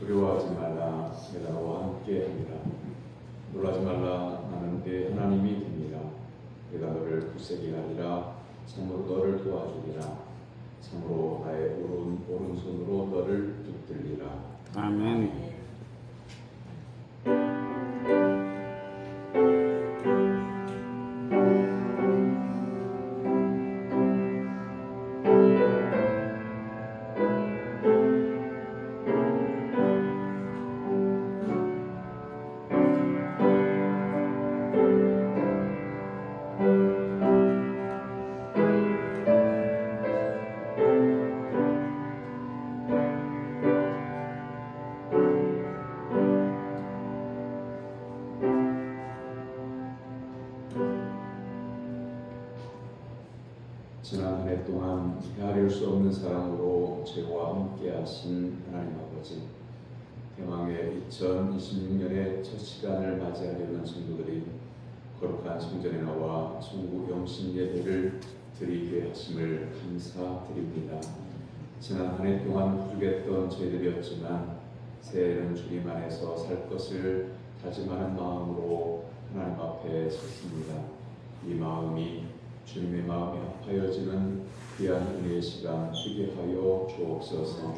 두려워하지 말라. 내가 너와 함께하리라. 놀라지 말라. 나는 네 하나님이 됩니다. 내가 너를 굳세게 하리라. 참으로 너를 도와주리라. 참으로 나의 오른손으로 너를 붙들리라. 아멘. 지난 한 해 동안 헤아릴 수 없는 사랑으로 저와 함께 하신 하나님 아버지, 대망의 2026년의 첫 시간을 맞이하려는 성도들이 거룩한 성전에 나와 천국 영신 예배를 드리게 하심을 감사드립니다. 지난 한 해 동안 부족했던 저희들이었지만 새해에는 주님 안에서 살 것을 다짐하는 마음으로 하나님 앞에 섰습니다. 이 마음이 주님의 마음이 합하여지는 귀한 은혜의 시간 되게 하여 주옵소서.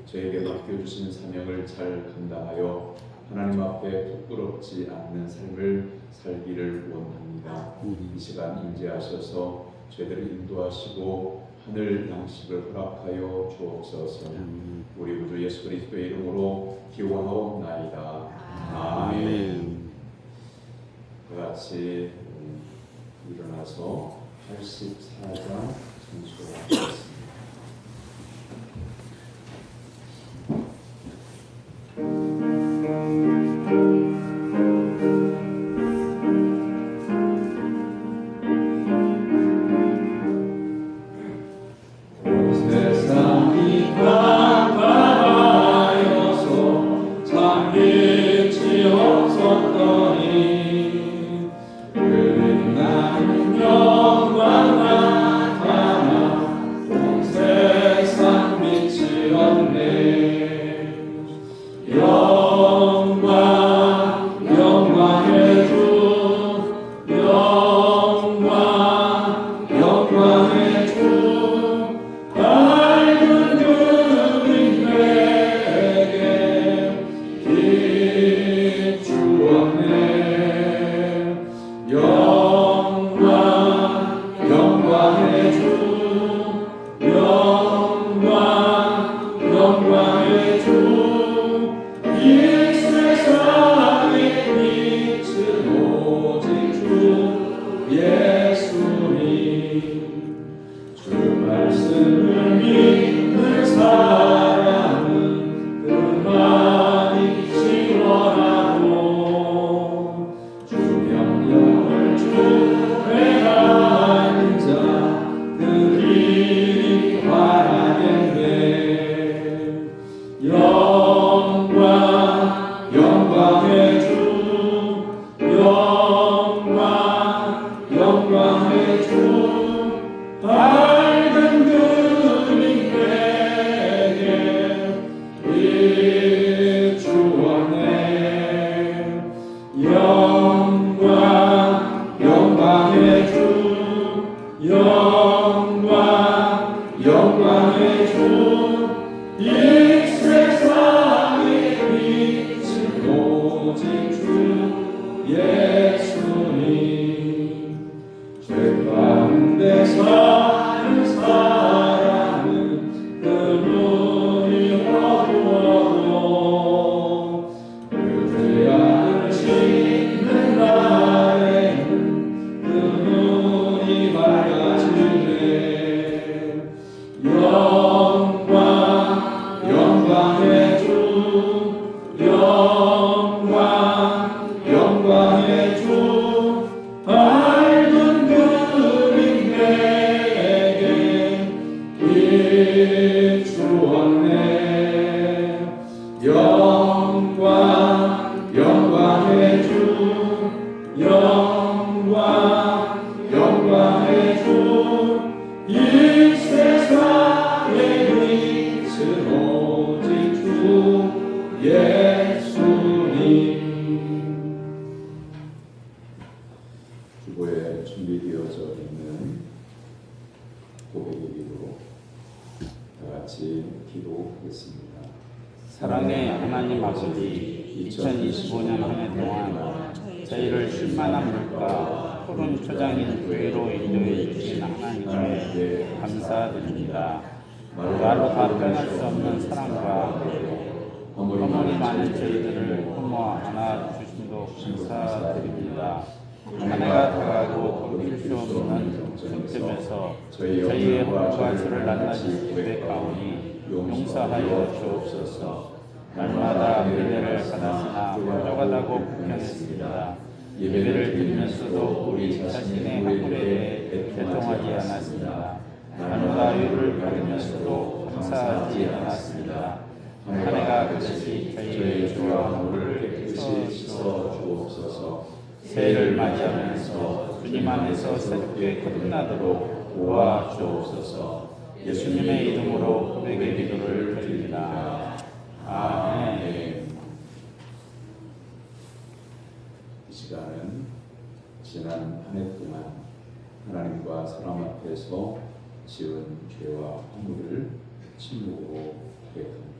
저에게 맡겨주신 사명을 잘 감당하여 하나님 앞에 부끄럽지 않는 삶을 살기를 원합니다. 이 시간 임재하셔서 저희들을 인도하시고 하늘 양식을 허락하여 주옵소서. 우리 구주 예수 그리스도의 이름으로 기원하옵나이다. 아멘. 다같이 일어나서 84장 전수하겠습니다. 그는 나는 영광 나타나 예수님. 주보에 준비되어져 있는 고백의 기도 다 같이 기도하겠습니다. 사랑의 하나님 아버지, 2025년 한 해 동안 저희를 쉴만한 물가 푸른 초장인 교회로 인도해 주신 하나님께 감사드립니다. 말로 다 표현할 수 없는 사랑과 허물이 많은 저희들을 품어 안아주심도 감사드립니다. 한 해가 다가고 돌이킬 수 없는 정점에서 저희의 허물과 죄를 낱낱이 고백하오니 용서하여 주옵소서. 날마다 예배를 받았으나 부족하다고 불평했습니다. 예배를 드리면서도 우리 자신의 허물에 대해 개통하지 않았습니다. 날마다 의를 받으면서도 감사하지 않았습니다. 한 해가 끝이 저희의 죄와 허물을 깨끗이 씻어 주옵소서. 새해를 맞이하면서 주님 안에서 새롭게 거듭나도록 도와주옵소서. 예수님의 이름으로 고백의 기도를 드립니다. 아멘. 이 시간은 지난 한 해 동안 하나님과 사람 앞에서 지은 죄와 허물을 침묵으로 고백합니다.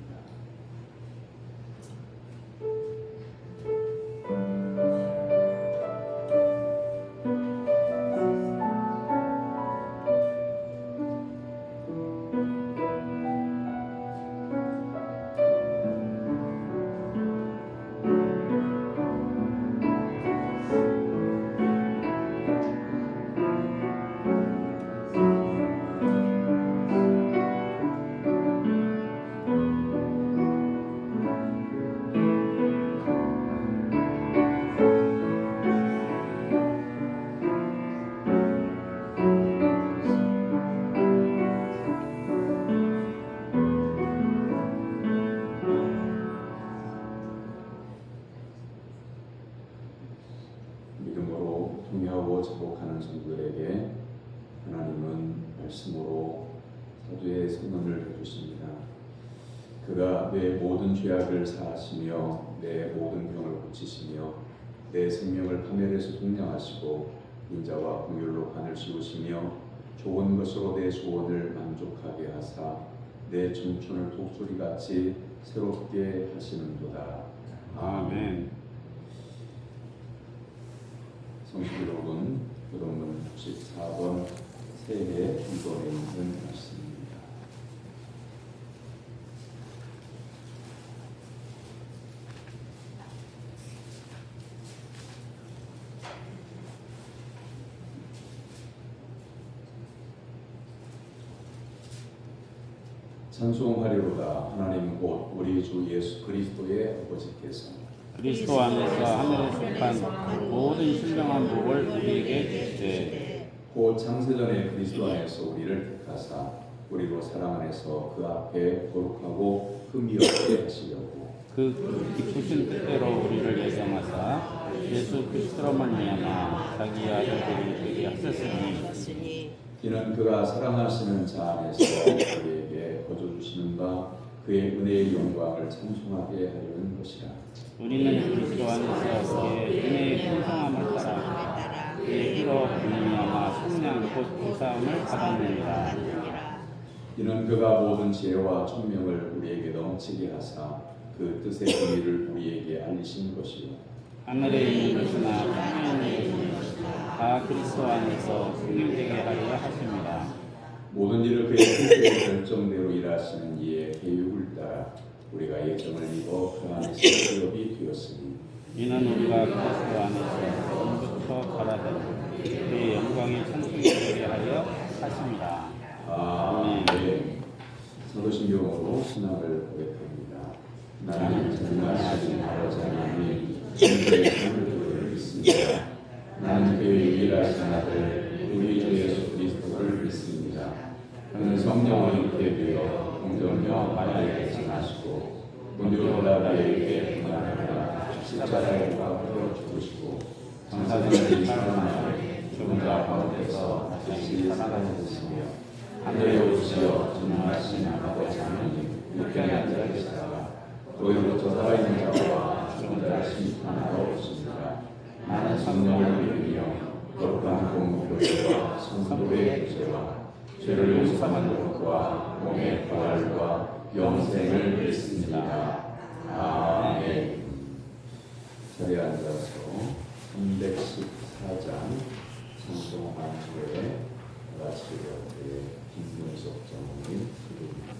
믿음으로 통회하고 자복하는 성도들에게 하나님은 말씀으로 사도의 선언을 해주십니다. 그가 내 모든 죄악을 사하시며 내 모든 병을 고치시며 내 생명을 파멸에서 속량하시고 인자와 긍휼로 관을 씌우시며 좋은 것으로 내 소원을 만족하게 하사 내 청춘을 독수리같이 새롭게 하시는도다. 아멘. 성수기록은 요동문 64번 새해 이번에 있는 말씀입니다. 찬송하리로다. 하나님 곧 우리 주 예수 그리스도의 아버지께서 그리스도 안에서 하늘에 속한 모든 신령한 복을 우리에게 주시되 곧 창세전에 그리스도 안에서 우리를 택하사 우리로 사랑 안에서 그 앞에 거룩하고 흠이 없게 하시려고 그 기쁘신 뜻대로 우리를 예정하사 예수 그리스도로 말미암아 자기 아들들이 되게 하셨으니 이는 그가 사랑하시는 자 안에서 우리에게 거저주시는 바 그의 은혜의 영광을 찬송하게 하려는 것이라. 우리는 그리스도 안에서 그의 은혜의 풍성함을 따라 그의 피로 말미암아 성령 곧 구사함을 받았느니라. 이는 그가 모든 지혜와 총명을 우리에게 넘치게 하사 그 뜻의 비밀을 우리에게 알리신 것이요 하늘에 있는 것이나 땅에 있는 것이나 다 그리스도 안에서 성령되게 하려 하십니다. 모든 일을 그의 뜻의 결정대로 일하시는 이의 계획을 따라 우리가 예정을 입어 그 안에서 기업이 되었으니 이는 우리가 그리스도 안에서 처음부터 바라던 그의 영광이 찬송되게 하려 하십니다. 아멘. 사도신경으로 신앙을 고백합니다. 나는 전능하신 아버지 하나님 주님의 선물을 믿습니다. 나는 그의 유일하신 아들 우리 주 예수 그리스도를 믿습니다. 그는 성령을 입게 되어 공정녀 마리아에게 전하시고 본디오 빌라도에게 고난하다가 십자가에 못 박혀 죽으시고 장사되는 사람을 죽은 자 가운데서 다시 살아나셨으며 하늘에 오시어 전능하신 아버지 하나님 우편에 앉아 계시다가 너희로부터 살아 풍성한 것과 몸의 부활과 영생을 믿습니다. 아멘. 자리에 앉아서 314장 찬송한 후에 같이 우리 김문석 장로님 부릅니다.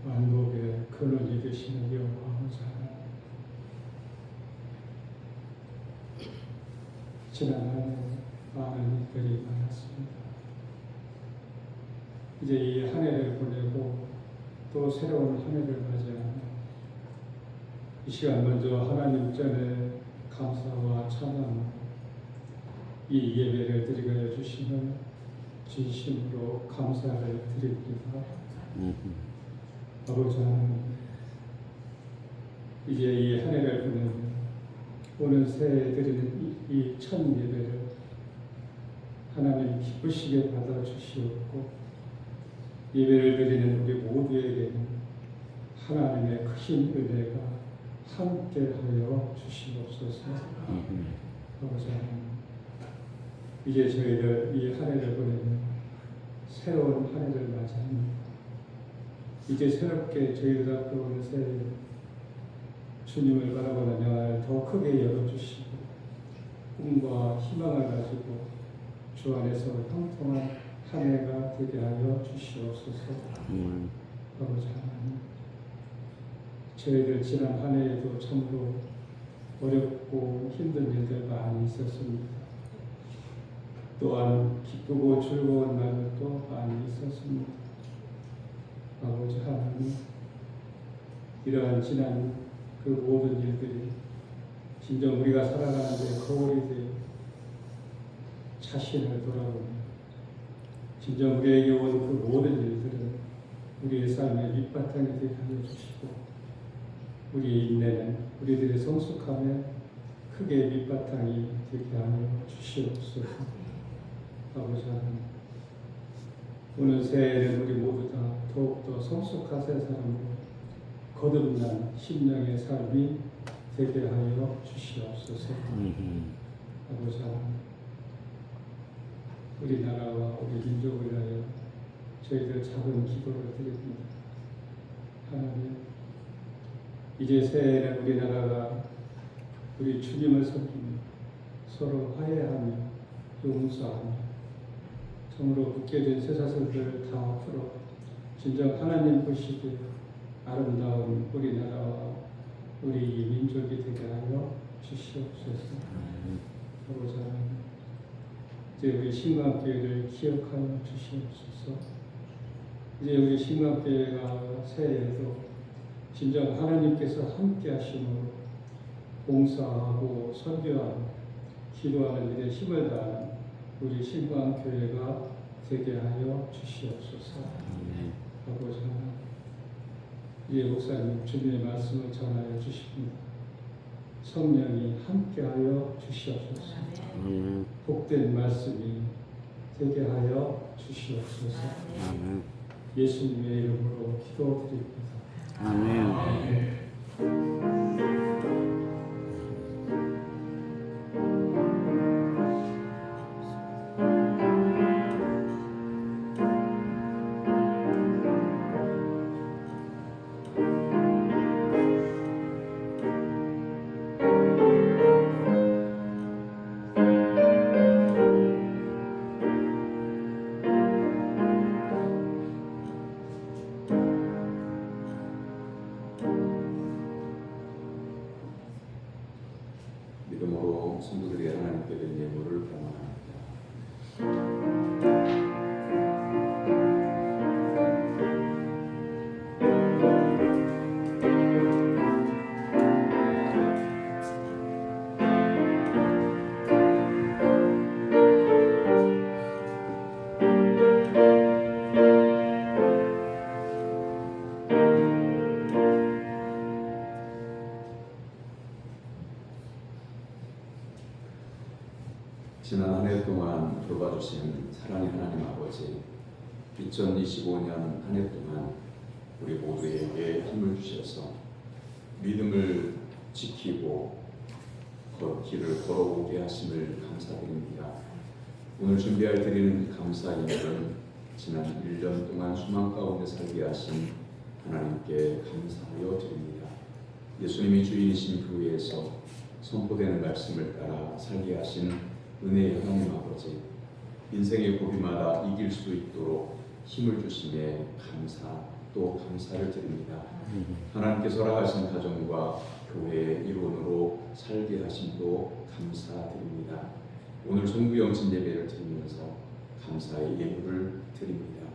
만복의 근원이 되시는 여호와사 지난 한 해 많은 일들이 많았습니다. 이제 이 한 해를 보내고 또 새로운 한 해를 맞이하며 이 시간 먼저 하나님 전에 감사와 찬양으로 이 예배를 드리게 해주시면 진심으로 감사를 드립니다. 아버지 하나님, 이제 이 한 해를 보내며 오늘 새해 드리는 이 첫 예배를 하나님 기쁘시게 받아주시옵고 예배를 드리는 우리 모두에게는 하나님의 크신 은혜가 함께하여 주시옵소서. 아버지 하나님, 이제 저희들 이 한 해를 보내며 새로운 한 해를 맞이합니다. 이제 새롭게 저희들 앞으로 오는 새해 주님을 바라보는 영을 더 크게 열어주시고 꿈과 희망을 가지고 주 안에서 형통한 한 해가 되게 하여 주시옵소서. 아버지 하나님, 저희들 지난 한 해에도 참으로 어렵고 힘든 일들 많이 있었습니다. 또한 기쁘고 즐거운 날도 많이 있었습니다. 아버지 하나님, 이러한 지난 그 모든 일들이 진정 우리가 살아가는데 거울이 되어 자신을 돌아보며 진정 우리에게 온 그 모든 일들은 우리의 삶의 밑바탕이 되게 하여 주시고 우리의 인내는 우리들의 성숙함에 크게 밑바탕이 되게 하여 주시옵소서. 아버지 하나님, 오늘 새해에는 우리 모두 다 더욱더 성숙하세 사람으로 거듭난 심령의 삶이 되게 하여 주시옵소서. 아버지 하나님, 우리나라와 우리 민족을 위하여 저희들 작은 기도를 드립니다. 하나님, 이제 새해에는 우리나라가 우리 주님을 섬기며 서로 화해하며 용서하며 정으로 묶여진 쇠사슬들을 다 풀어 진정 하나님 보시기에 아름다운 우리나라와 우리 민족이 되게 하여 주시옵소서. 아버지 하나님, 이제 우리 신광교회를 기억하여 주시옵소서. 이제 우리 신광교회가 새해에도 진정 하나님께서 함께 하심으로 봉사하고 선교하고 기도하는 일에 힘을 다하는 우리 신광교회가 되게 하여 주시옵소서. 아버지 하나님, 이제 목사님 주님의 말씀을 전하여 주십니다. 성령이 함께하여 주시옵소서. 복된 말씀이 되게 하여 주시옵소서. 예수님의 이름으로 기도드립니다. 아멘. 믿음으로 성도들이 하나님께 드린 예물을 봉헌합니다. 지난 한 해 동안 돌봐주신 사랑의 하나님 아버지, 2025년 한 해 동안 우리 모두에게 힘을 주셔서 믿음을 지키고 길을 걸어오게 하심을 감사드립니다. 오늘 준비할 드리는 감사 예물은 지난 1년 동안 수망 가운데 살게 하신 하나님께 감사하여 드립니다. 예수님이 주인이신 교회에서 선포되는 말씀을 따라 살게 하신 은혜의 하나님 아버지, 인생의 고비마다 이길 수 있도록 힘을 주심에 또 감사를 드립니다. 하나님께서 허락하신 가정과 교회의 일원으로 살게 하심도 감사드립니다. 오늘 송구영신 예배를 드리면서 감사의 예물을 드립니다.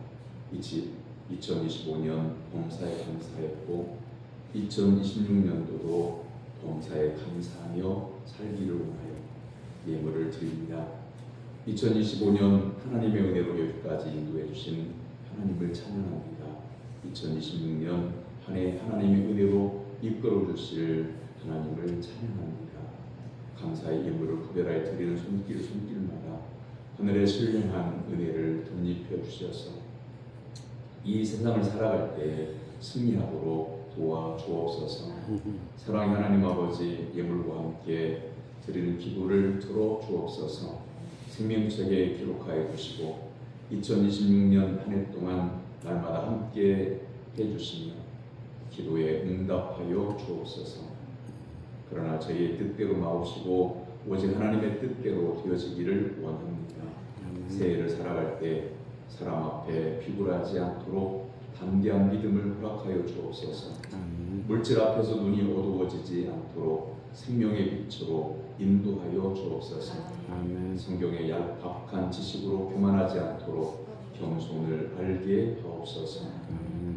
2025년 범사에 감사했고 2026년도도 범사에 감사하며 살기를 원하여 예물을 드립니다. 2025년 하나님의 은혜로 여기까지 인도해 주신 하나님을 찬양합니다. 2026년 한 해 하나님의 은혜로 이끌어 주실 하나님을 찬양합니다. 감사의 예물을 구별하여 드리는 손길마다 하늘의 신령한 은혜를 덧입혀 주셔서 이 세상을 살아갈 때 승리하도록 도와주옵소서. 사랑의 하나님 아버지, 예물과 함께 드리는 기도를 들어주옵소서. 생명책에 기록하여 주시고 2026년 한 해 동안 날마다 함께 해주시며 기도에 응답하여 주옵소서. 그러나 저희의 뜻대로 마옵시고 오직 하나님의 뜻대로 되어지기를 원합니다. 새해를 살아갈 때 사람 앞에 비굴하지 않도록 담대한 믿음을 허락하여 주옵소서. 물질 앞에서 눈이 어두워지지 않도록 생명의 빛으로 인도하여 주옵소서. 성경의 얄팍한 지식으로 교만하지 않도록 겸손을 알게 하옵소서.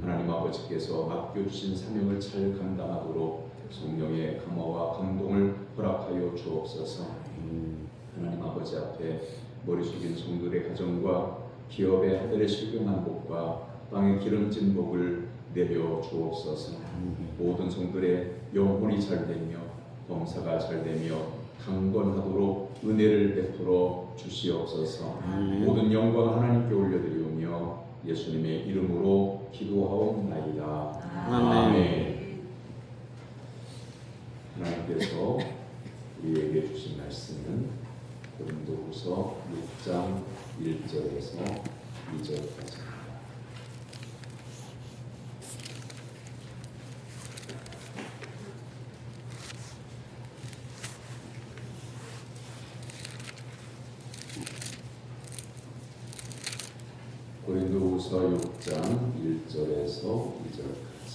하나님 아버지께서 맡겨주신 사명을 잘 감당하도록 성령의 감화와 감동을 허락하여 주옵소서. 하나님 아버지 앞에 머리 숙인 성도의 가정과 기업의 하늘의 실경한 복과 땅의 기름진 복을 내려 주옵소서. 모든 성들의 영혼이 잘되며 범사가 잘되며 강건하도록 은혜를 베풀어 주시옵소서. 모든 영광 하나님께 올려드리오며 예수님의 이름으로 기도하옵나이다. 아멘. 하나님께서 우리에게 주신 말씀은 고린도후서 6장 1절에서 2절까지입니다. 고린도후서 6장 1절에서 2절까지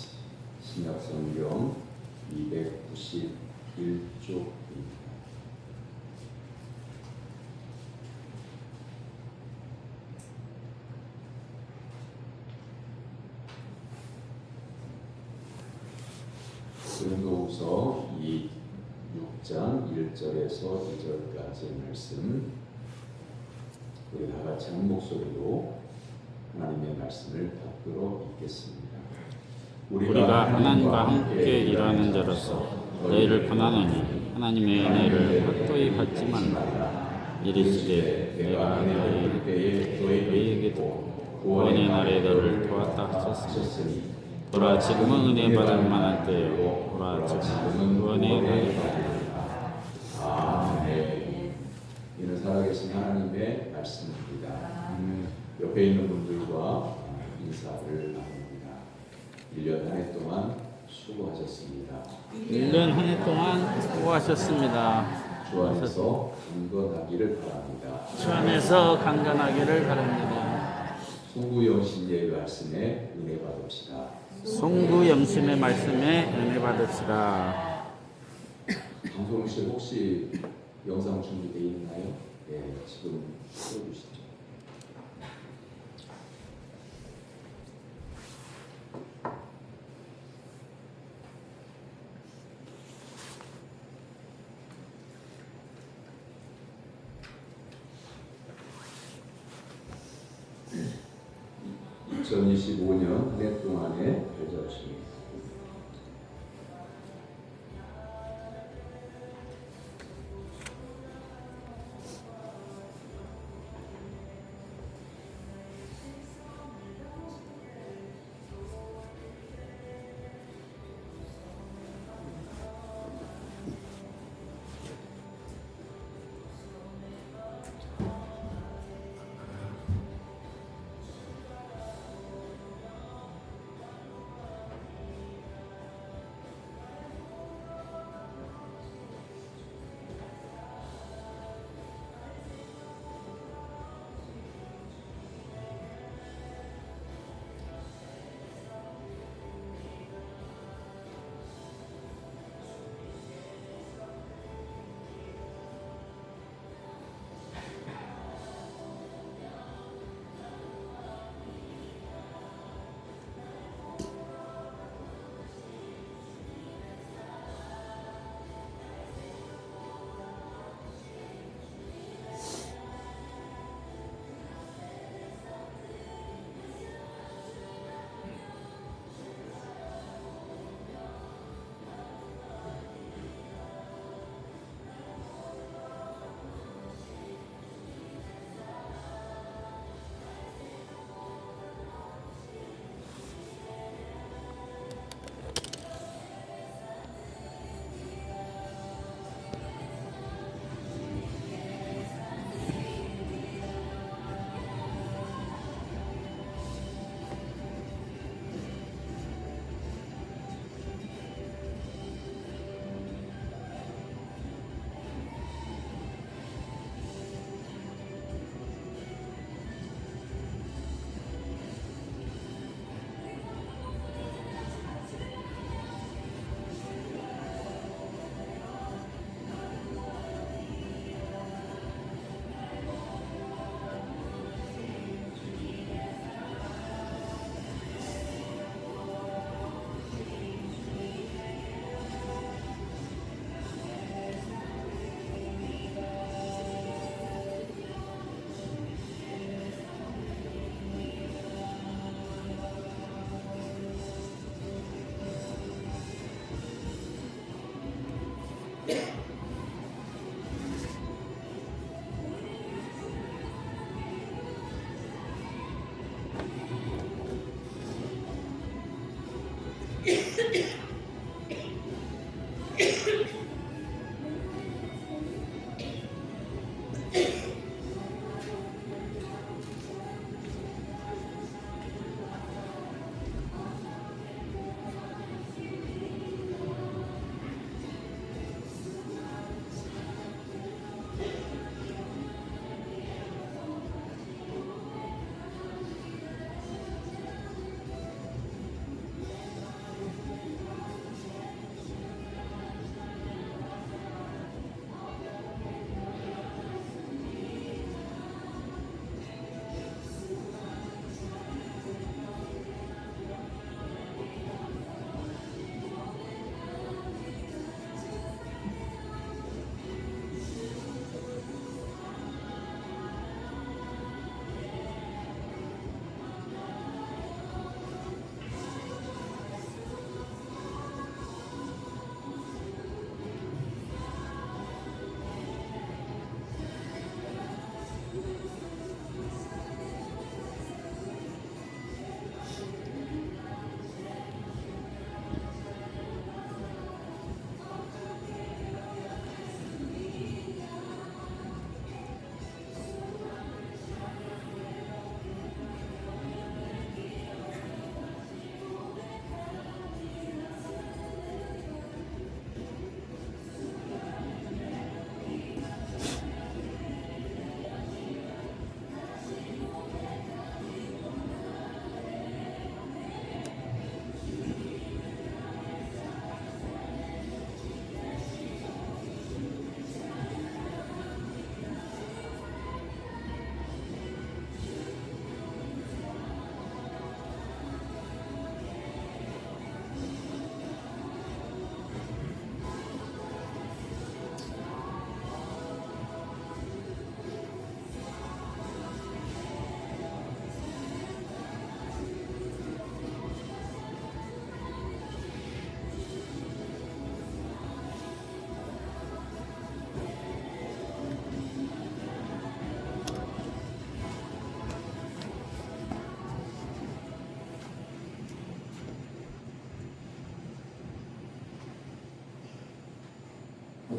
신약성경 291쪽입니다. 고린도후서 6장 1절에서 2절까지의 말씀 우리 다 같이 한 목소리로 하나님의 말씀을 받들어 읽겠습니다. 우리가 하나님과 함께 일하는 자로서 너희를 권하노니 하나님의 은혜를 헛되이 받지 말라. 이르시되 내가 너희 때에 너희에게도 구원의 날에 너를 도왔다 하셨으니 보라 지금은 은혜 받을 만한 때요 보라 지금은 구원의 날이 받으리라. 아멘. 이는 살아계신 하나님의 말씀입니다. 옆에 있는 분들과 인사를 나눕니다. 1년 한 해 동안 수고하셨습니다. 1년 한 해 동안 수고하셨습니다. 주 안에서 강건하기를 바랍니다. 주 안에서 강건하기를 바랍니다. 송구영신의 말씀에 은혜 받읍시다. 송구 영신의 말씀에 은혜 받읍시다. 방송실 혹시 영상 준비되어 있나요? 네, 지금 틀어주시죠. (2025년) 한 해 동안의 별자치입니다.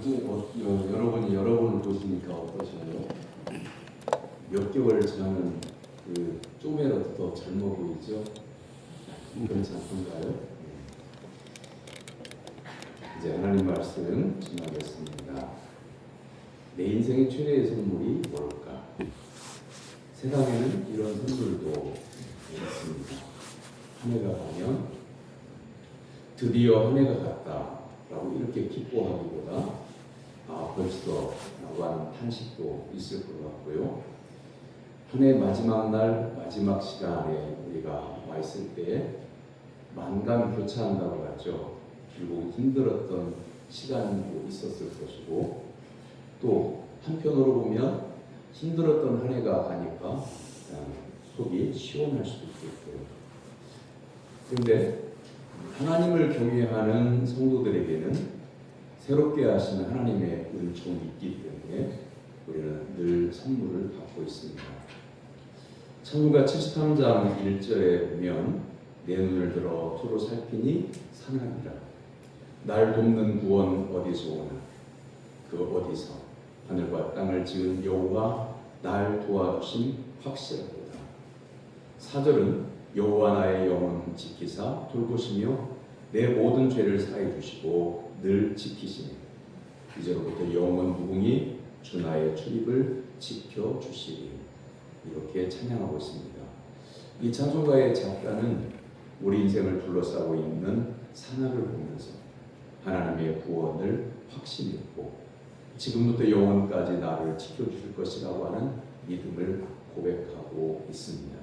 여러분이 여러 번을 보시니까 어떠셔요? 몇 개월 지나면 좀이라도 더 젊어 보이죠? 그렇지 않던가요? 이제 하나님 말씀 전하겠습니다. 내 인생의 최대의 선물이 뭘까? 세상에는 이런 선물도 있습니다. 한 해가 가면 드디어 한 해가 갔다라고 이렇게 기뻐하기보다 벌써 라고 하는 탄식도 있을 것 같고요. 한 해 마지막 날 마지막 시간에 우리가 와 있을 때 만감 교차한다고 하죠. 결국 힘들었던 시간도 있었을 것이고 또 한편으로 보면 힘들었던 한 해가 가니까 속이 시원할 수도 있고요. 그런데 하나님을 경외하는 성도들에게는 새롭게 하시는 하나님의 은총이 있기 때문에 우리는 늘 선물을 받고 있습니다. 창조가 73장 1절에 보면 내 눈을 들어 주로 살피니 산하리라. 날 돕는 구원 어디서 오나? 그 어디서? 하늘과 땅을 지은 여호와 날 도와주심 확실하도다. 4절은 여호와 나의 영혼 지키사 돌보시며 내 모든 죄를 사해 주시고 늘 지키시니 이제로부터 영원 무궁히 주 나의 출입을 지켜 주시리. 이렇게 찬양하고 있습니다. 이 찬송가의 작가는 우리 인생을 둘러싸고 있는 산하를 보면서 하나님의 구원을 확신했고 지금부터 영원까지 나를 지켜주실 것이라고 하는 믿음을 고백하고 있습니다.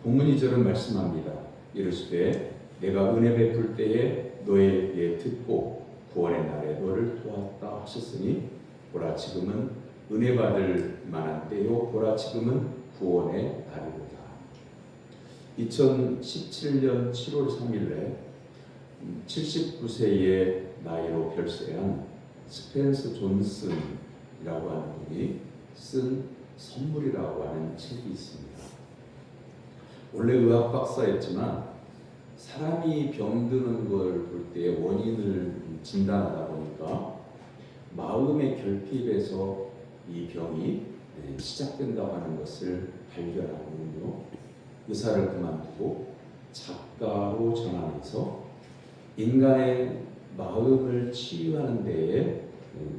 본문 2절은 말씀합니다. 이르시되 내가 은혜 베풀 때에 너에게 듣고 구원의 날에 너를 도왔다 하셨으니 보라 지금은 은혜 받을 만한 때요 보라 지금은 구원의 날이로다. 2017년 7월 3일에 79세의 나이로 별세한 스펜서 존슨이라고 하는 분이 쓴 선물이라고 하는 책이 있습니다. 원래 의학 박사였지만 사람이 병드는 걸 볼 때 원인을 진단하다 보니까 마음의 결핍에서 이 병이 시작된다고 하는 것을 발견하는군요. 의사를 그만두고 작가로 전환해서 인간의 마음을 치유하는 데에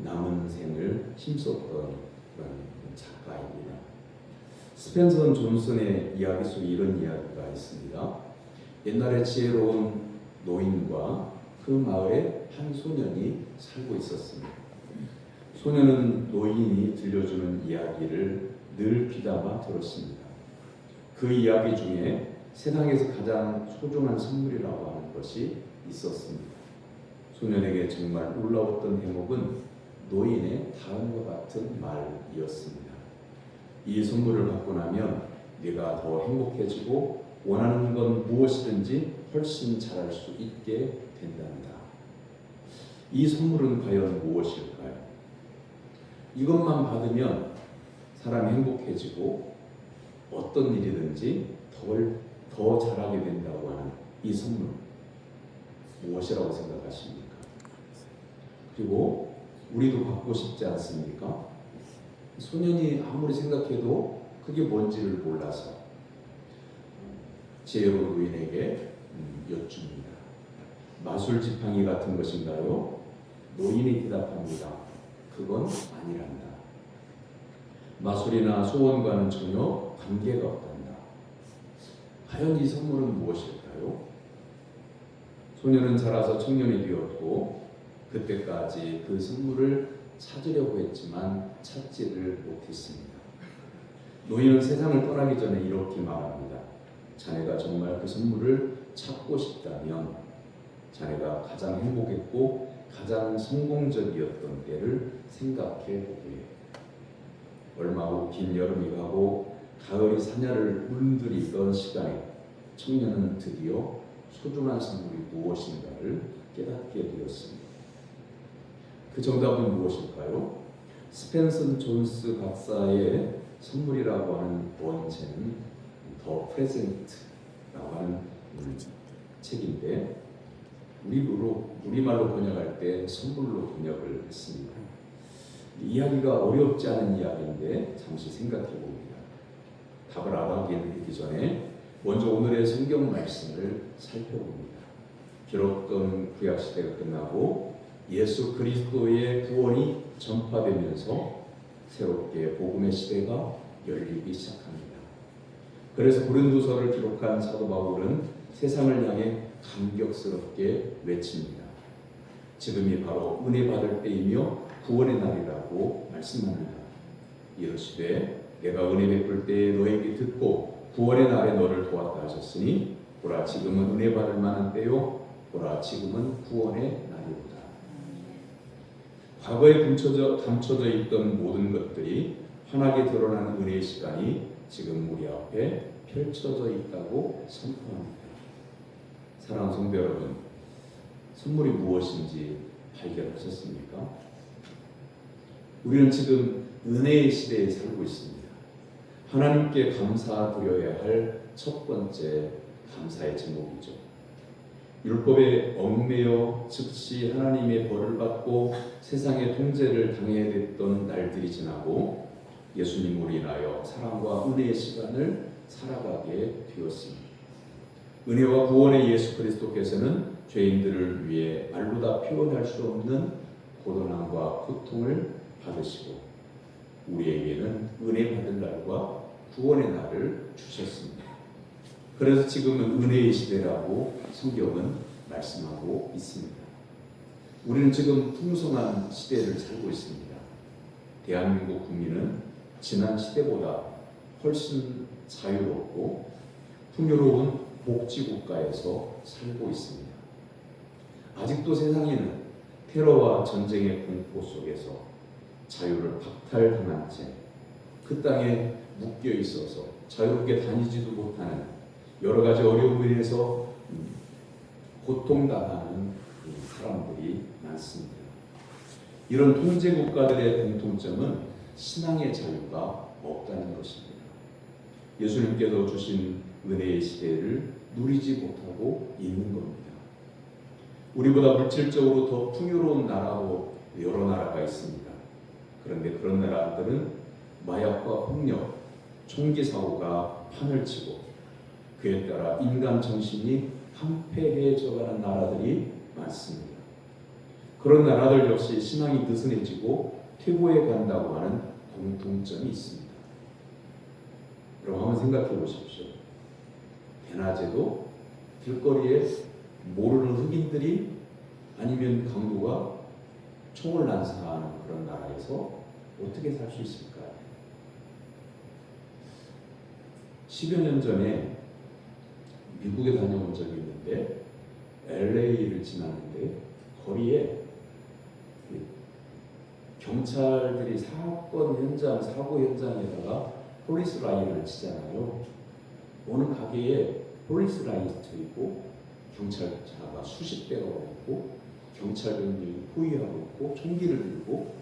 남은 생을 힘썼던 그런 작가입니다. 스펜서 존슨의 이야기 속에 이런 이야기가 있습니다. 옛날에 지혜로운 노인과 그 마을에 한 소년이 살고 있었습니다. 소년은 노인이 들려주는 이야기를 늘 귀담아 들었습니다. 그 이야기 중에 세상에서 가장 소중한 선물이라고 하는 것이 있었습니다. 소년에게 정말 놀라웠던 대목은 노인의 다음과 같은 말이었습니다. 이 선물을 받고 나면 네가 더 행복해지고 원하는 건 무엇이든지 훨씬 잘할 수 있게 된단다. 이 선물은 과연 무엇일까요? 이것만 받으면 사람이 행복해지고 어떤 일이든지 더 잘하게 된다고 하는 이 선물 무엇이라고 생각하십니까? 그리고 우리도 받고 싶지 않습니까? 소년이 아무리 생각해도 그게 뭔지를 몰라서 지혜로운 노인에게 여쭙니다. 마술 지팡이 같은 것인가요? 노인이 대답합니다. 그건 아니란다. 마술이나 소원과는 전혀 관계가 없단다. 과연 이 선물은 무엇일까요? 소년은 자라서 청년이 되었고 그때까지 그 선물을 찾으려고 했지만 찾지를 못했습니다. 노인은 세상을 떠나기 전에 이렇게 말합니다. 자네가 정말 그 선물을 찾고 싶다면 자네가 가장 행복했고 가장 성공적이었던 때를 생각해 보게. 얼마 후 긴 여름이 가고 가을이 사냐를 물들이던 시간에 청년은 드디어 소중한 선물이 무엇인가를 깨닫게 되었습니다. 그 정답은 무엇일까요? 스펜서 존스 박사의 선물이라고 하는 원제는 더 프레젠트라고 하는 책인데 우리말로 번역할 때 선물로 번역을 했습니다. 이야기가 어렵지 않은 이야기인데 잠시 생각해 봅니다. 답을 알아보기 전에 먼저 오늘의 성경 말씀을 살펴봅니다. 기록된 구약 시대가 끝나고 예수 그리스도의 구원이 전파되면서 새롭게 복음의 시대가 열리기 시작합니다. 그래서 고린도서를 기록한 사도 바울은 세상을 향해 감격스럽게 외칩니다. 지금이 바로 은혜 받을 때이며 구원의 날이라고 말씀합니다. 이르시되 내가 은혜 베풀 때에 너에게 듣고 구원의 날에 너를 도왔다 하셨으니 보라 지금은 은혜 받을 만한 때요 보라 지금은 구원의 날이로다. 과거에 감춰져 있던 모든 것들이 환하게 드러나는 은혜의 시간이 지금 우리 앞에 펼쳐져 있다고 선포합니다. 사랑하는 성도 여러분, 선물이 무엇인지 발견하셨습니까? 우리는 지금 은혜의 시대에 살고 있습니다. 하나님께 감사드려야 할 첫 번째 감사의 제목이죠. 율법에 얽매여 즉시 하나님의 벌을 받고 세상의 통제를 당해야 됐던 날들이 지나고 예수님으로 인하여 사랑과 은혜의 시간을 살아가게 되었습니다. 은혜와 구원의 예수 그리스도께서는 죄인들을 위해 말로 다 표현할 수 없는 고난과 고통을 받으시고 우리에게는 은혜 받을 날과 구원의 날을 주셨습니다. 그래서 지금은 은혜의 시대라고 성경은 말씀하고 있습니다. 우리는 지금 풍성한 시대를 살고 있습니다. 대한민국 국민은 지난 시대보다 훨씬 자유롭고 풍요로운 복지국가에서 살고 있습니다. 아직도 세상에는 테러와 전쟁의 공포 속에서 자유를 박탈당한 채 그 땅에 묶여 있어서 자유롭게 다니지도 못하는 여러 가지 어려움으로 인해서 고통당하는 사람들이 많습니다. 이런 통제 국가들의 공통점은 신앙의 자유가 없다는 것입니다. 예수님께서 주신 은혜의 시대를 누리지 못하고 있는 겁니다. 우리보다 물질적으로 더 풍요로운 나라도 여러 나라가 있습니다. 그런데 그런 나라들은 마약과 폭력, 총기 사고가 판을 치고 그에 따라 인간 정신이 황폐해져가는 나라들이 많습니다. 그런 나라들 역시 신앙이 느슨해지고 퇴보해 간다고 하는 공통점이 있습니다. 그럼 한번 생각해 보십시오. 대낮에도 길거리에 모르는 흑인들이 아니면 강도가 총을 난사하는 그런 나라에서 어떻게 살 수 있을까요? 10여 년 전에 미국에 다녀온 적이 있는데 LA를 지났는데 거리에 경찰들이 사건 현장, 사고 현장에다가 폴리스 라인을 치잖아요. 어느 가게에 폴리스 라인이 있고 경찰차가 수십 대가 있고 경찰병들이 포위하고 있고 총기를 들고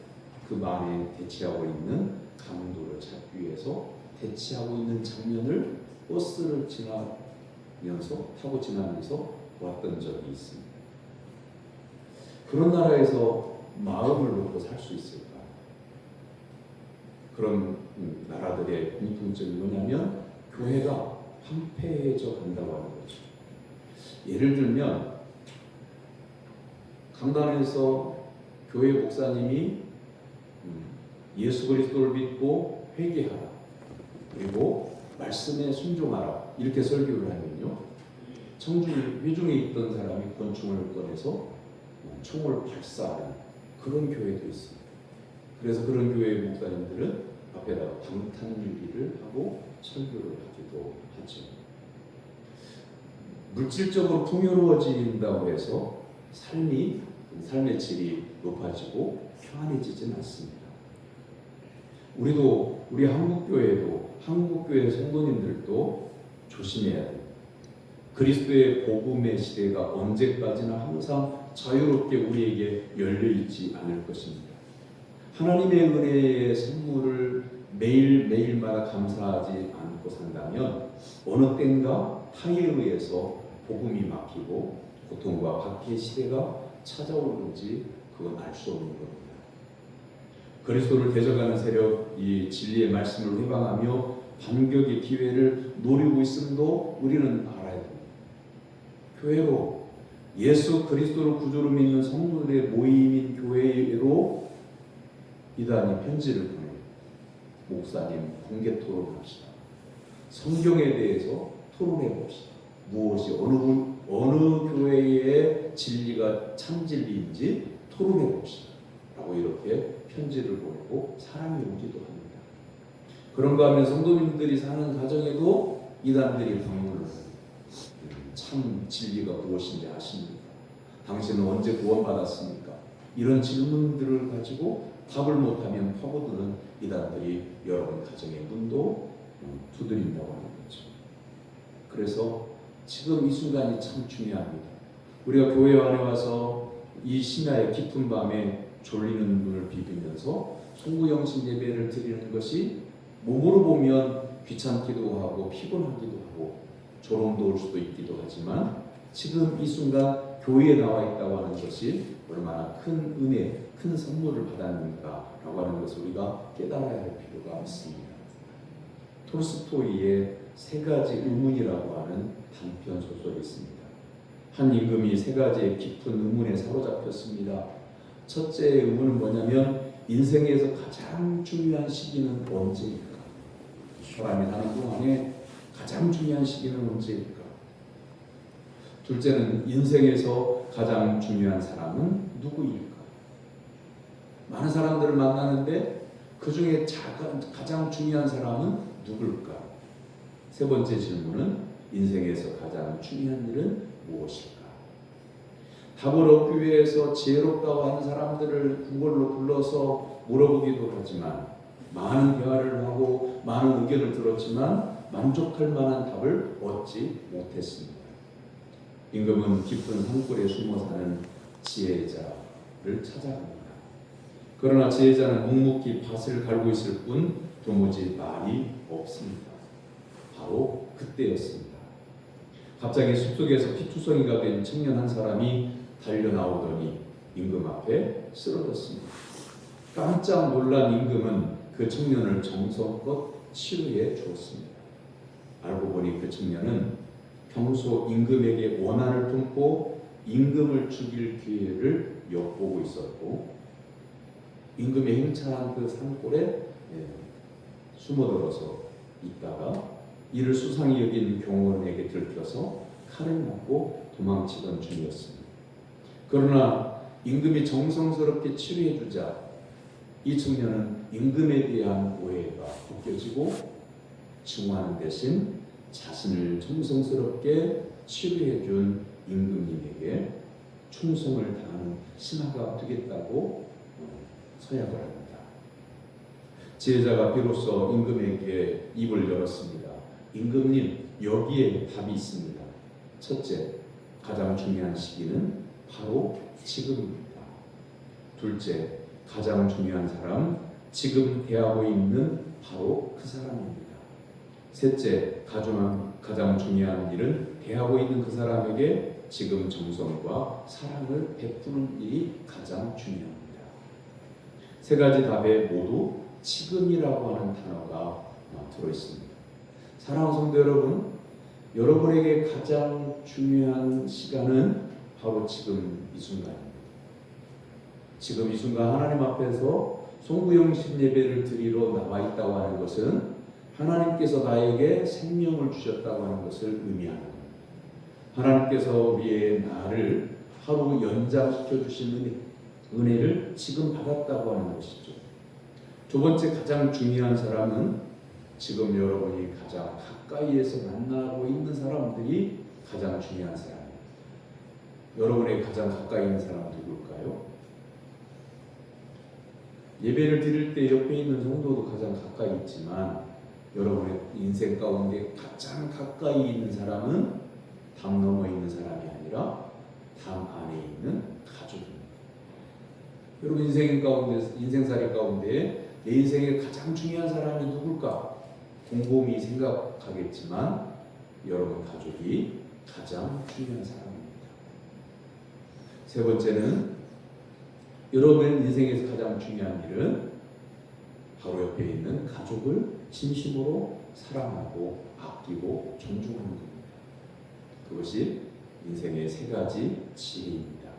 그 만에 대치하고 있는 강도를 잡기 위해서 대치하고 있는 장면을 버스를 타고 지나면서 왔던 적이 있습니다. 그런 나라에서 마음을 놓고 살 수 있을까? 그런 나라들의 공통점이 뭐냐면 교회가 황폐해져 간다고 하는 거죠. 예를 들면 강단에서 교회 목사님이 예수 그리스도를 믿고 회개하라 그리고 말씀에 순종하라 이렇게 설교를 하면요 회중에 있던 사람이 권총을 꺼내서 총을 발사하는 그런 교회도 있습니다. 그래서 그런 교회 목사님들은 앞에다가 방탄 유리를 하고 설교를 하기도 하죠. 물질적으로 풍요로워진다고 해서 삶의 질이 높아지고 평안해지진 않습니다. 우리 한국교회 성도님들도 조심해야 돼요. 그리스도의 복음의 시대가 언제까지나 항상 자유롭게 우리에게 열려있지 않을 것입니다. 하나님의 은혜의 선물을 매일마다 감사하지 않고 산다면 어느 땐가 타에 의해서 복음이 막히고 고통과 박해의 시대가 찾아오는지 그건 알 수 없는 겁니다. 그리스도를 대적하는 세력, 이 진리의 말씀을 회방하며 반격의 기회를 노리고 있음도 우리는 알아야 됩니다. 교회로, 예수 그리스도를 구주로 믿는 성도들의 모임인 교회로 이단이 편지를 보내요. 목사님, 공개 토론합시다. 성경에 대해서 토론해 봅시다. 무엇이 어느 교회의 진리가 참 진리인지 토론해 봅시다. 라고 이렇게 편지를 보내고 사람이 오기도 합니다. 그런가 하면 성도님들이 사는 가정에도 이단들이 방문을 합니다. 참 진리가 무엇인지 아십니까? 당신은 언제 구원받았습니까? 이런 질문들을 가지고 답을 못하면 파고드는 이단들이 여러분 가정의 문도 두드린다고 하는 거죠. 그래서 지금 이 순간이 참 중요합니다. 우리가 교회 안에 와서 이 심야의 깊은 밤에 졸리는 눈을 비비면서 송구영신 예배를 드리는 것이 몸으로 보면 귀찮기도 하고 피곤하기도 하고 조롱도 올 수도 있기도 하지만 지금 이 순간 교회에 나와 있다고 하는 것이 얼마나 큰 은혜, 큰 선물을 받았는가라고 하는 것을 우리가 깨달아야 할 필요가 있습니다. 톨스토이의 세 가지 의문이라고 하는 단편 소설이 있습니다. 한 임금이 세 가지의 깊은 의문에 사로잡혔습니다. 첫째 의문은 뭐냐면 인생에서 가장 중요한 시기는 언제일까? 사람이 사는 동안에 가장 중요한 시기는 언제일까? 둘째는 인생에서 가장 중요한 사람은 누구일까? 많은 사람들을 만나는데 그 중에 가장 중요한 사람은 누굴까? 세 번째 질문은 인생에서 가장 중요한 일은 무엇일까? 답을 얻기 위해서 지혜롭다고 하는 사람들을 구걸로 불러서 물어보기도 하지만 많은 대화를 하고 많은 의견을 들었지만 만족할 만한 답을 얻지 못했습니다. 임금은 깊은 산골에 숨어 사는 지혜자를 찾아갑니다. 그러나 지혜자는 묵묵히 밭을 갈고 있을 뿐 도무지 말이 없습니다. 바로 그때였습니다. 갑자기 숲속에서 피투성이가 된 청년 한 사람이 달려나오더니 임금 앞에 쓰러졌습니다. 깜짝 놀란 임금은 그 청년을 정성껏 치료해 주었습니다. 알고 보니 그 청년은 평소 임금에게 원한을 품고 임금을 죽일 기회를 엿보고 있었고 임금의 행차한 그 산골에 숨어들어서 있다가 이를 수상히 여긴 경호원에게 들켜서 칼을 맞고 도망치던 중이었습니다. 그러나 임금이 정성스럽게 치료해주자 이 청년은 임금에 대한 오해가 벗겨지고 증오하는 대신 자신을 정성스럽게 치료해준 임금님에게 충성을 다하는 신하가 되겠다고 서약을 합니다. 지혜자가 비로소 임금에게 입을 열었습니다. 임금님, 여기에 답이 있습니다. 첫째, 가장 중요한 시기는 바로 지금입니다. 둘째, 가장 중요한 사람, 지금 대하고 있는 바로 그 사람입니다. 셋째, 가장 중요한 일은 대하고 있는 그 사람에게 지금 정성과 사랑을 베푸는 일이 가장 중요합니다. 세 가지 답에 모두 지금이라고 하는 단어가 들어있습니다. 사랑하는 성도 여러분, 여러분에게 가장 중요한 시간은 바로 지금 이 순간입니다. 지금 이 순간 하나님 앞에서 송구영신 예배를 드리러 나와 있다고 하는 것은 하나님께서 나에게 생명을 주셨다고 하는 것을 의미하는 겁니다. 하나님께서 우리의 나를 하루 연장시켜 주신 은혜를 지금 받았다고 하는 것이죠. 두 번째 가장 중요한 사람은 지금 여러분이 가장 가까이에서 만나고 있는 사람들이 가장 중요한 사람이에요. 여러분의 가장 가까이 있는 사람은 누굴까요? 예배를 드릴 때 옆에 있는 성도도 가장 가까이 있지만 여러분의 인생 가운데 가장 가까이 있는 사람은 담 넘어 있는 사람이 아니라 담 안에 있는 가족입니다. 여러분 인생살이 가운데 내 인생에 가장 중요한 사람이 누굴까? 곰곰이 생각하겠지만 여러분 가족이 가장 중요한 사람입니다. 세 번째는 여러분 인생에서 가장 중요한 일은 바로 옆에 있는 가족을 진심으로 사랑하고 아끼고 존중하는 겁니다. 그것이 인생의 세 가지 지혜입니다.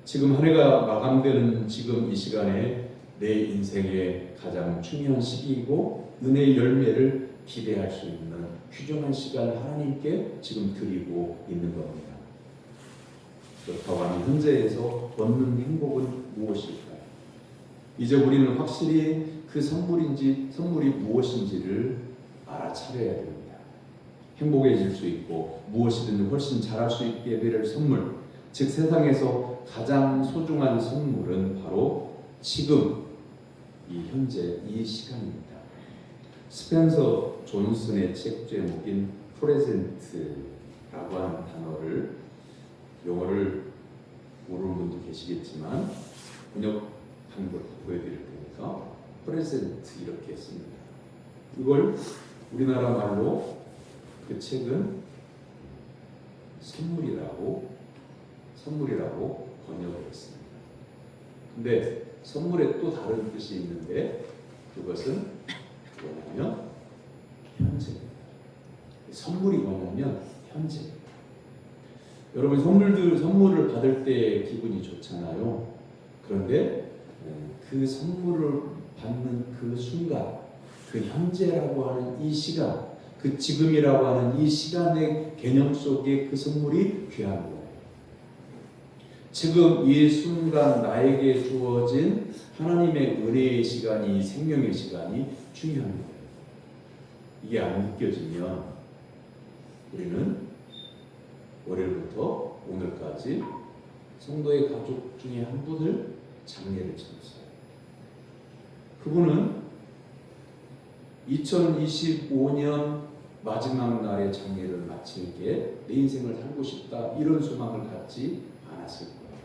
지금 한 해가 마감되는 지금 이 시간에 내 인생의 가장 중요한 시기이고 은혜의 열매를 기대할 수 있는 귀중한 시간을 하나님께 지금 드리고 있는 겁니다. 그렇다고 하면 현재에서 얻는 행복은 무엇일까요? 이제 우리는 확실히 그 선물이 무엇인지를 알아차려야 됩니다. 행복해질 수 있고 무엇이든 훨씬 잘할 수 있게 될 선물, 즉 세상에서 가장 소중한 선물은 바로 지금 이 현재 이 시간입니다. 스펜서 존슨의 책 제목인 프레젠트라고 하는 단어를 영어를 모르는 분도 계시겠지만 번역한 걸 보여드릴 테니까 프레젠트 이렇게 씁니다. 이걸 우리나라 말로 그 책은 선물이라고 번역을 했습니다. 근데 선물에 또 다른 뜻이 있는데 그것은 뭐냐면 현재입니다. 선물이 뭐냐면 현재입니다. 여러분 선물을 받을 때 기분이 좋잖아요. 그런데 그 선물을 받는 그 순간, 그 현재라고 하는 이 시간, 그 지금이라고 하는 이 시간의 개념 속에 그 선물이 귀한 거예요. 지금 이 순간 나에게 주어진 하나님의 은혜의 시간이, 생명의 시간이 중요한 거예요. 이게 안 느껴지면 우리는 월요일부터 오늘까지 성도의 가족 중에 한 분을 장례를 치렀어요. 그분은 2025년 마지막 날의 장례를 마칠 게 내 인생을 살고 싶다 이런 소망을 갖지 않았을 거예요.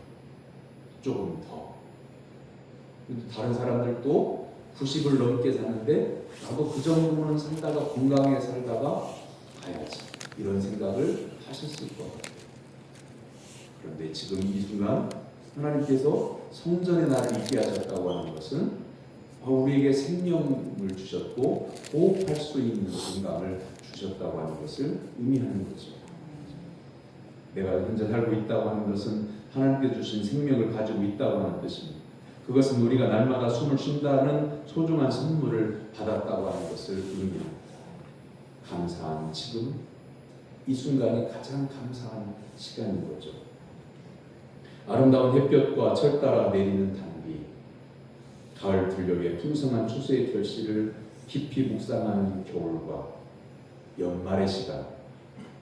조금 더. 다른 사람들도 90을 넘게 사는데 나도 그 정도는 살다가 건강하게 살다가 가야지 이런 생각을 하셨을 거예요. 그런데 지금 이 순간 하나님께서 성전의 날을 있게 하셨다고 하는 것은 우리에게 생명을 주셨고 호흡할 수 있는 건강을 주셨다고 하는 것을 의미하는 거죠. 내가 현재 살고 있다고 하는 것은 하나님께 주신 생명을 가지고 있다고 하는 뜻입니다. 그것은 우리가 날마다 숨을 쉰다는 소중한 선물을 받았다고 하는 것을 의미합니다. 감사한 지금 이 순간이 가장 감사한 시간인 거죠. 아름다운 햇볕과 철 따라 내리는 단비, 가을 들녘의 풍성한 추수의 결실을 깊이 묵상하는 겨울과 연말의 시간,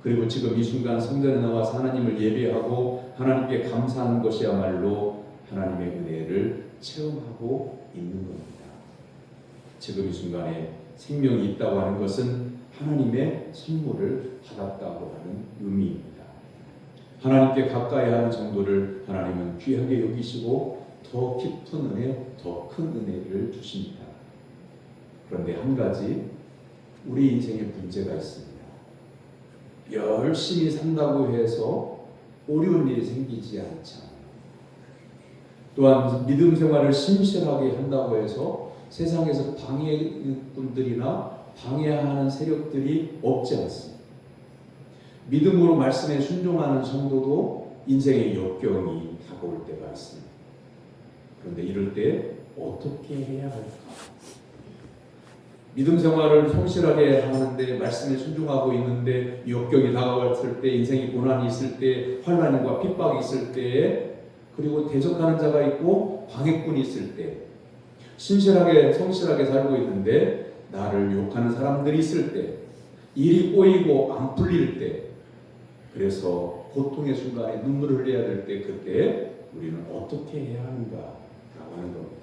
그리고 지금 이 순간 성전에 나와서 하나님을 예배하고 하나님께 감사하는 것이야말로 하나님의 은혜를 체험하고 있는 겁니다. 지금 이 순간에 생명이 있다고 하는 것은 하나님의 선물을 받았다고 하는 의미입니다. 하나님께 가까이 하는 정도를 하나님은 귀하게 여기시고 더 깊은 은혜, 더 큰 은혜를 주십니다. 그런데 한 가지 우리 인생에 문제가 있습니다. 열심히 산다고 해서 어려운 일이 생기지 않잖아요. 또한 믿음 생활을 신실하게 한다고 해서 세상에서 방해꾼들이나 방해하는 세력들이 없지 않습니다. 믿음으로 말씀에 순종하는 성도도 인생의 역경이 다가올 때가 있습니다. 그런데 이럴 때 어떻게 해야 할까? 믿음 생활을 성실하게 하는데 말씀에 순종하고 있는데 역경이 다가왔을 때, 인생의 고난이 있을 때, 환난과 핍박이 있을 때, 그리고 대적하는 자가 있고 방해꾼이 있을 때, 신실하게 성실하게 살고 있는데 나를 욕하는 사람들이 있을 때, 일이 꼬이고 안 풀릴 때, 그래서 고통의 순간에 눈물을 흘려야 될 때, 그때 우리는 어떻게 해야 하는가라고 하는 겁니다.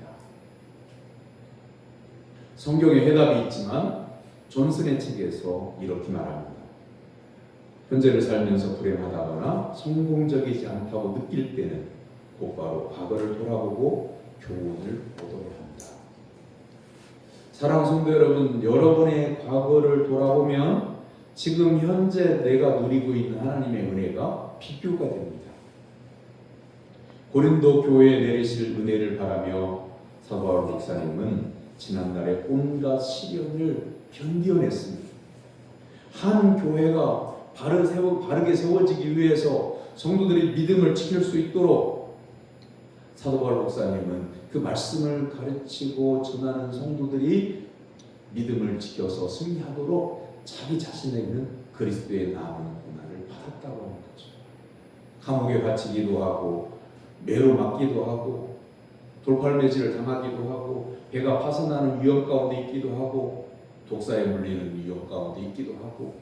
성경에 해답이 있지만 존슨의 책에서 이렇게 말합니다. 현재를 살면서 불행하다거나 성공적이지 않다고 느낄 때는 곧바로 과거를 돌아보고 교훈을 얻어야 한다. 사랑하는 성도 여러분, 여러분의 과거를 돌아보면 지금 현재 내가 누리고 있는 하나님의 은혜가 비교가 됩니다. 고린도 교회에 내리실 은혜를 바라며 사도 바울 목사님은 지난날에 온갖 시련을 견뎌냈습니다. 한 교회가 바르게 세워지기 위해서 성도들이 믿음을 지킬 수 있도록 사도 바울 목사님은 그 말씀을 가르치고 전하는 성도들이 믿음을 지켜서 승리하도록 자기 자신에 있는 그리스도의 남은 고난을 받았다고 하는 거죠. 감옥에 갇히기도 하고 매로 맞기도 하고 돌팔매질을 당하기도 하고 배가 파손하는 위험 가운데 있기도 하고 독사에 물리는 위험 가운데 있기도 하고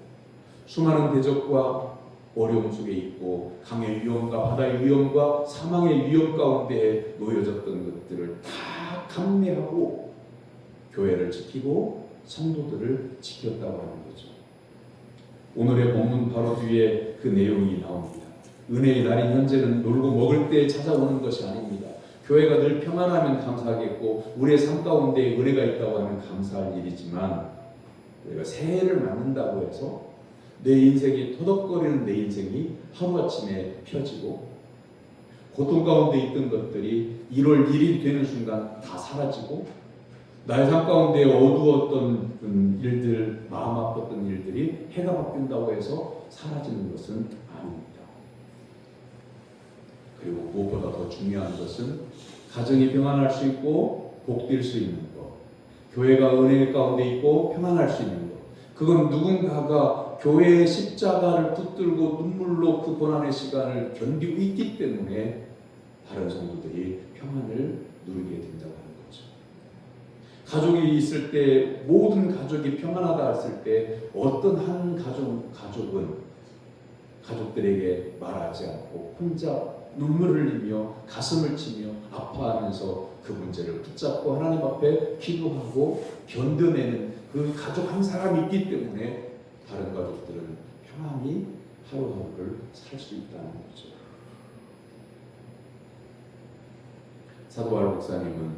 수많은 대적과 어려움 속에 있고 강의 위험과 바다의 위험과 사망의 위험 가운데 놓여졌던 것들을 다 감내하고 교회를 지키고 성도들을 지켰다고 하는 거죠. 오늘의 본문 바로 뒤에 그 내용이 나옵니다. 은혜의 날인 현재는 놀고 먹을 때 찾아오는 것이 아닙니다. 교회가 늘 평안하면 감사하겠고 우리의 삶 가운데 은혜가 있다고 하면 감사할 일이지만 우리가 새해를 맞는다고 해서 내 인생이 터덕거리는 내 인생이 하루아침에 펴지고 고통 가운데 있던 것들이 1월 1일이 되는 순간 다 사라지고 나의 삶 가운데 어두웠던 일들, 마음 아팠던 일들이 해가 바뀐다고 해서 사라지는 것은 아닙니다. 그리고 무엇보다 더 중요한 것은 가정이 평안할 수 있고 복될 수 있는 것, 교회가 은혜 가운데 있고 평안할 수 있는 것, 그건 누군가가 교회의 십자가를 붙들고 눈물로 그 고난의 시간을 견디고 있기 때문에 다른 성도들이 평안을 누리게 된다고 하는 거죠. 가족이 있을 때 모든 가족이 평안하다 했을 때 어떤 한 가족은 가족들에게 말하지 않고 혼자 눈물을 흘리며 가슴을 치며 아파하면서 그 문제를 붙잡고 하나님 앞에 기도하고 견뎌내는 그 가족 한 사람이 있기 때문에 다른 가족들은 평안히 하루하루를 살 수 있다는 거죠. 사도 바울 목사님은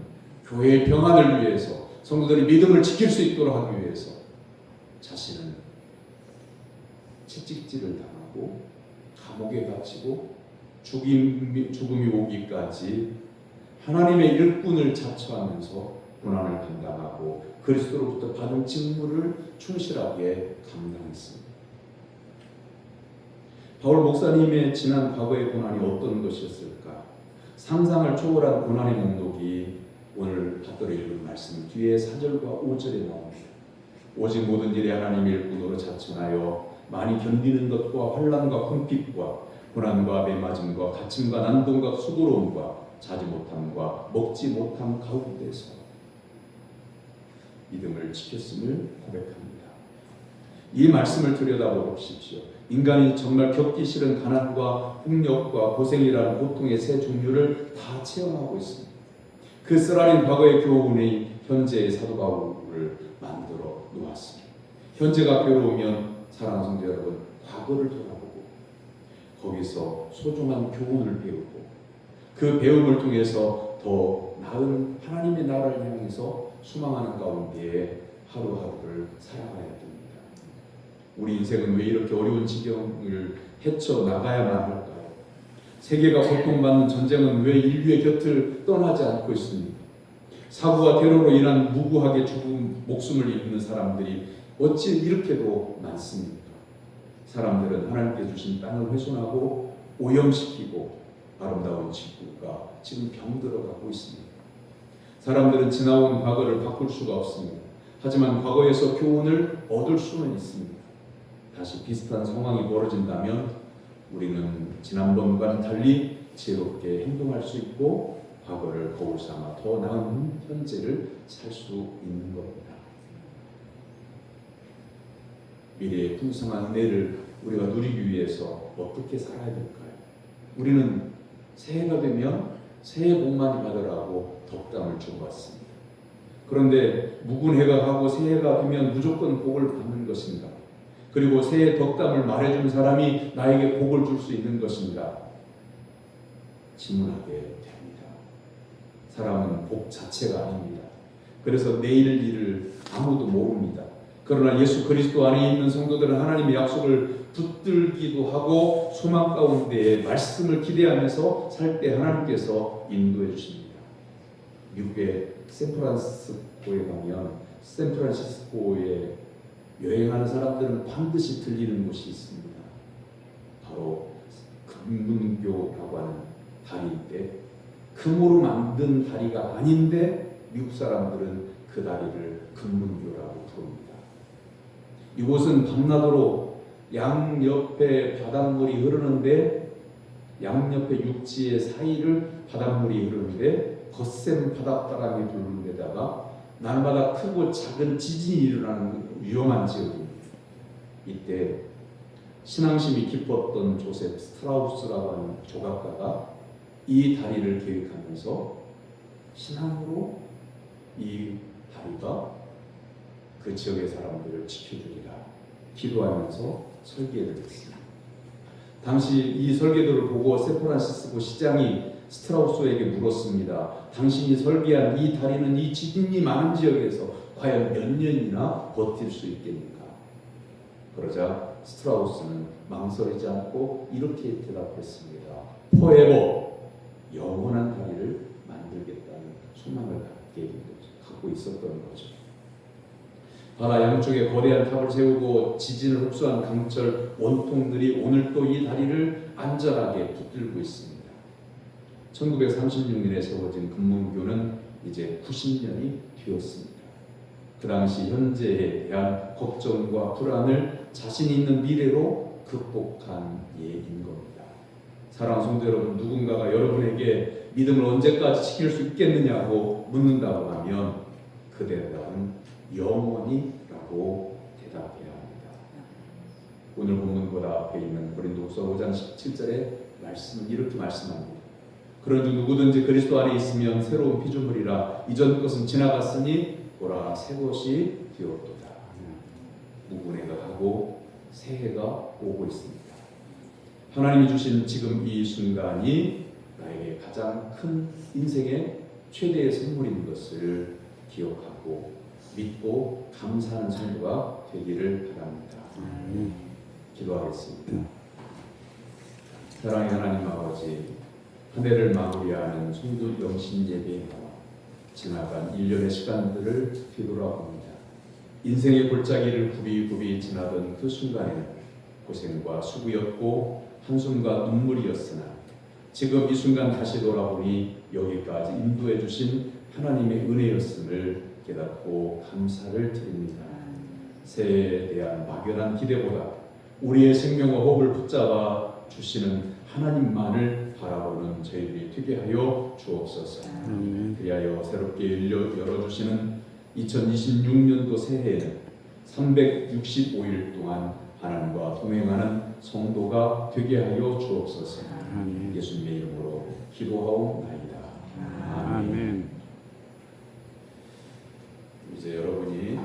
교회의 평안을 위해서 성도들이 믿음을 지킬 수 있도록 하기 위해서 자신은 채찍질을 당하고 감옥에 갇히고 죽음이 오기까지 하나님의 일꾼을 자처하면서 고난을 감당하고 그리스도로부터 받은 직무를 충실하게 감당했습니다. 바울 목사님의 지난 과거의 고난이 어떤 것이었을까? 상상을 초월한 고난의 목록이 오늘 받들어 읽은 말씀 뒤에 4절과 5절에 나옵니다. 오직 모든 일에 하나님의 일꾼으로 자천하여 많이 견디는 것과 환난과 궁핍과 고난과 매맞음과 갇힘과 난동과 수고로움과 자지 못함과 먹지 못함 가운데서 믿음을 지켰음을 고백합니다. 이 말씀을 들여다보십시오. 인간이 정말 겪기 싫은 가난과 폭력과 고생이라는 고통의 세 종류를 다 체험하고 있습니다. 그 쓰라린 과거의 교훈이 현재의 사도 바울을 만들어 놓았습니다. 현재가 괴로우면 사랑하는 성도 여러분, 과거를 돌아보고 거기서 소중한 교훈을 배우고 그 배움을 통해서 더 나은 하나님의 나라를 향해서 수망하는 가운데 하루하루를 살아가야 됩니다. 우리 인생은 왜 이렇게 어려운 지경을 헤쳐나가야만 할까요? 세계가 고통받는 전쟁은 왜 인류의 곁을 떠나지 않고 있습니까? 사고와 테러로 인한 무고하게 죽은 목숨을 잃는 사람들이 어찌 이렇게도 많습니까? 사람들은 하나님께 주신 땅을 훼손하고 오염시키고 아름다운 지구가 지금 병들어가고 있습니다. 사람들은 지나온 과거를 바꿀 수가 없습니다. 하지만 과거에서 교훈을 얻을 수는 있습니다. 다시 비슷한 상황이 벌어진다면 우리는 지난번과는 달리 지혜롭게 행동할 수 있고 과거를 거울 삼아 더 나은 현재를 살 수 있는 겁니다. 미래의 풍성한 은혜를 우리가 누리기 위해서 어떻게 살아야 될까요? 우리는 새해가 되면 새해 복 많이 받으라고 덕담을 주고왔습니다. 그런데 묵은 해가 가고 새해가 되면 무조건 복을 받는 것인가? 그리고 새해 덕담을 말해준 사람이 나에게 복을 줄 수 있는 것인가? 질문하게 됩니다. 사람은 복 자체가 아닙니다. 그래서 내일 일을 아무도 모릅니다. 그러나 예수 그리스도 안에 있는 성도들은 하나님의 약속을 붙들기도 하고 소망 가운데 말씀을 기대하면서 살 때 하나님께서 인도해 주십니다. 미국의 샌프란시스코에 가면 샌프란시스코에 여행하는 사람들은 반드시 들리는 곳이 있습니다. 바로 금문교라고 하는 다리인데 금으로 만든 다리가 아닌데 미국 사람들은 그 다리를 금문교라고 부릅니다. 이곳은 밤낮으로 양옆에 바닷물이 흐르는데 양옆에 육지의 사이를 바닷물이 흐르는데 거센 바닷바람이 부는 데다가 날마다 크고 작은 지진이 일어나는 위험한 지역입니다. 이때 신앙심이 깊었던 조셉 스트라우스라고 하는 조각가가 이 다리를 계획하면서 신앙으로 이 다리가 그 지역의 사람들을 지켜주리라 기도하면서 설계를 했습니다. 당시 이 설계도를 보고 샌프란시스코 시장이 스트라우스에게 물었습니다. 당신이 설계한 이 다리는 이 지진이 많은 지역에서 과연 몇 년이나 버틸 수 있겠는가? 그러자 스트라우스는 망설이지 않고 이렇게 대답했습니다. Forever, 영원한 다리를 만들겠다는 소망을 갖고 있었던 거죠. 바다 양쪽에 거대한 탑을 세우고 지진을 흡수한 강철 원통들이 오늘도 이 다리를 안전하게 붙들고 있습니다. 1936년에 세워진 금문교는 이제 90년이 되었습니다. 그 당시 현재에 대한 걱정과 불안을 자신 있는 미래로 극복한 예인 겁니다. 사랑하는 성도 여러분, 누군가가 여러분에게 믿음을 언제까지 지킬 수 있겠느냐고 묻는다고 하면 그 대답은 영원히라고 대답해야 합니다. 오늘 본문보다 앞에 있는 고린도후서 5장 17절의 말씀은 이렇게 말씀합니다. 그런즉 누구든지 그리스도 안에 있으면 새로운 피조물이라 이전 것은 지나갔으니 보라 새 것이 되었도다. 무분해가 하고 새해가 오고 있습니다. 하나님이 주신 지금 이 순간이 나에게 가장 큰 인생의 최대의 선물인 것을 기억하고 믿고 감사하는 성도가 되기를 바랍니다. 기도하겠습니다. 사랑의 하나님 아버지, 한 해를 마무리하는 성도 영신 예배와 지나간 1년의 시간들을 뒤돌아봅니다. 인생의 골짜기를 굽이굽이 지나던 그 순간에는 고생과 수고였고 한숨과 눈물이었으나 지금 이 순간 다시 돌아보니 여기까지 인도해 주신 하나님의 은혜였음을 깨닫고 감사를 드립니다. 새해에 대한 막연한 기대보다 우리의 생명과 호흡을 붙잡아 주시는 하나님만을 바라보는 저희들이 되게 하여 주옵소서. 그리하여 새롭게 열어주시는 2026년도 새해에는 365일 동안 하나님과 동행하는 성도가 되게 하여 주옵소서. 예수님의 이름으로 기도하옵나이다. 아멘. 이제 여러분이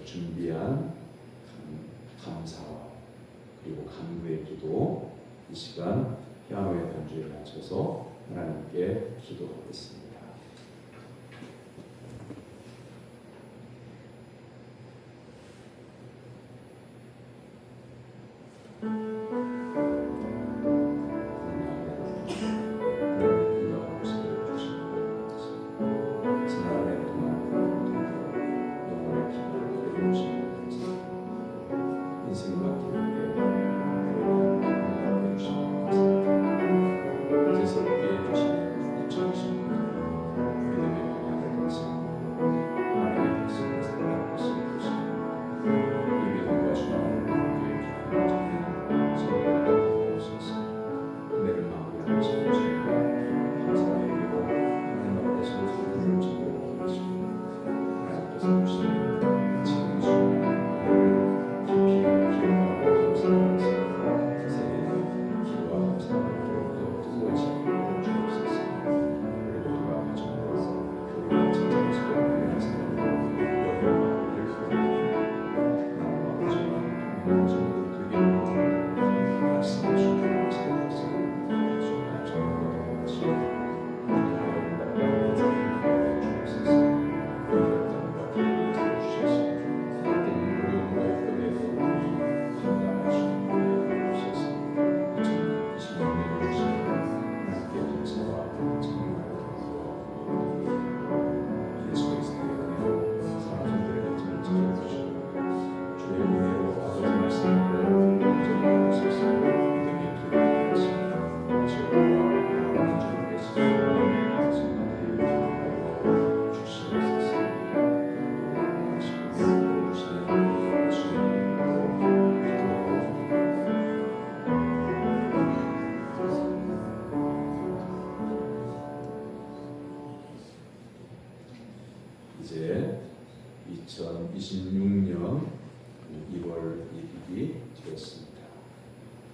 준비한 감사와 그리고 간구의 기도, 이 시간 피아노의 반주에 맞춰서 하나님께 기도하겠습니다.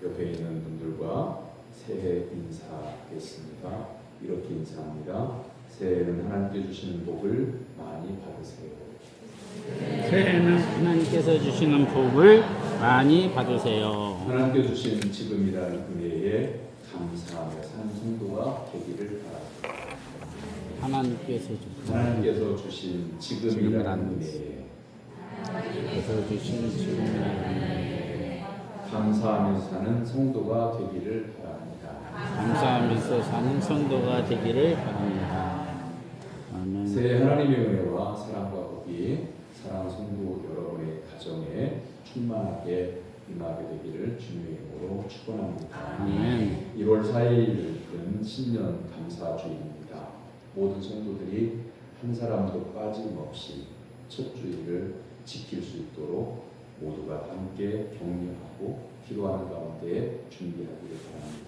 옆에 있는 분들과 새해 인사하겠습니다. 이렇게 인사합니다. 새해에는 하나님께 주시는 복을 많이 받으세요. 새해에는 하나님께서 주시는 복을 많이 받으세요. 하나님께 주신 지금이라는 은혜에 감사하며 사는 성도가 되기를 바랍니다. 하나님께서 주신 지금이라는 은혜에 감사하면서 사는 성도가 되기를 바랍니다. 감사하면서 사는 성도가 되기를 바랍니다. 아멘. 새해 하나님의 은혜와 사랑과 복이 사랑하는 성도 여러분의 가정에 충만하게 임하게 되기를 주님의 이름으로 축원합니다. 아멘. 1월 4일은 신년 감사주일입니다. 모든 성도들이 한 사람도 빠짐없이 첫 주일을 지킬 수 있도록 모두가 함께 격려하고 기도하는 가운데 준비하기를 바랍니다.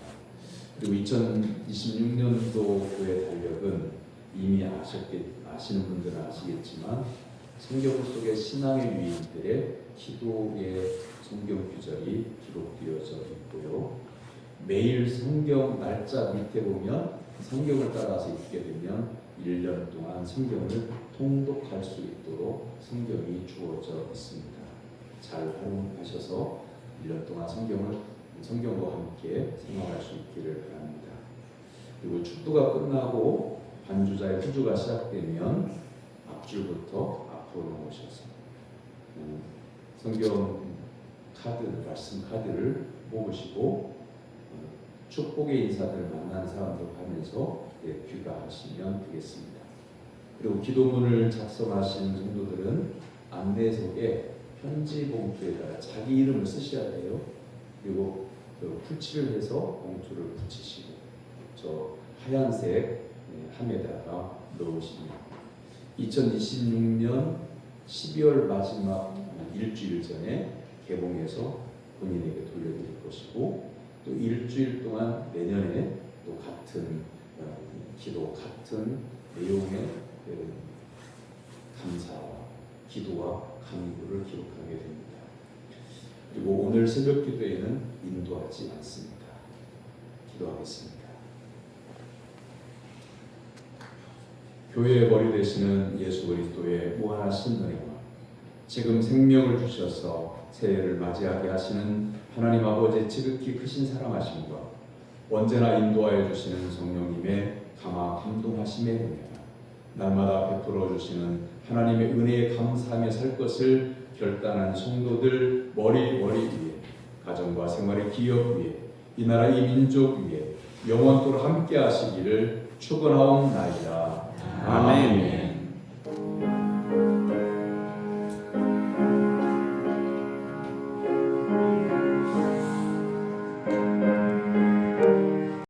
그리고 2026년도 교회 달력은 이미 아시는 분들은 아시겠지만 성경 속의 신앙의 위인들의 기도의 성경 구절이 기록되어져 있고요. 매일 성경 날짜 밑에 보면 성경을 따라서 읽게 되면 1년 동안 성경을 통독할 수 있도록 성경이 주어져 있습니다. 잘 활용하셔서 1년 동안 성경과 함께 생활할 수 있기를 바랍니다. 그리고 축도가 끝나고 반주자의 후주가 시작되면 앞줄부터 앞으로 오셔서 성경 카드, 말씀 카드를 뽑으시고 축복의 인사들을 만난 사람들 하면서 귀가하시면 되겠습니다. 그리고 기도문을 작성하신 성도들은 안내석에 편지 봉투에다가 자기 이름을 쓰셔야 돼요. 그리고 풀칠을 해서 봉투를 붙이시고 저 하얀색 함에다가 넣으시면 2026년 12월 마지막 일주일 전에 개봉해서 본인에게 돌려드릴 것이고 또 일주일 동안 내년에 또 같은 기도 같은 내용의 감사와 기도와 간구를 기록하게 됩니다. 그리고 오늘 새벽 기도에는 인도하지 않습니다. 기도하겠습니다. 교회의 머리 되시는 예수 그리스도의 무한하신 은혜와 지금 생명을 주셔서 새해를 맞이하게 하시는 하나님 아버지의 지극히 크신 사랑하심과 언제나 인도하여 주시는 성령님의 감화 감동하심의 은혜가 날마다 베풀어 주시는 하나님의 은혜에 감사하며 살 것을 결단한 성도들 머리 위에 가정과 생활의 기업 위에 이 나라 이 민족 위에 영원토록 함께 하시기를 축원하옵나이다. 아멘.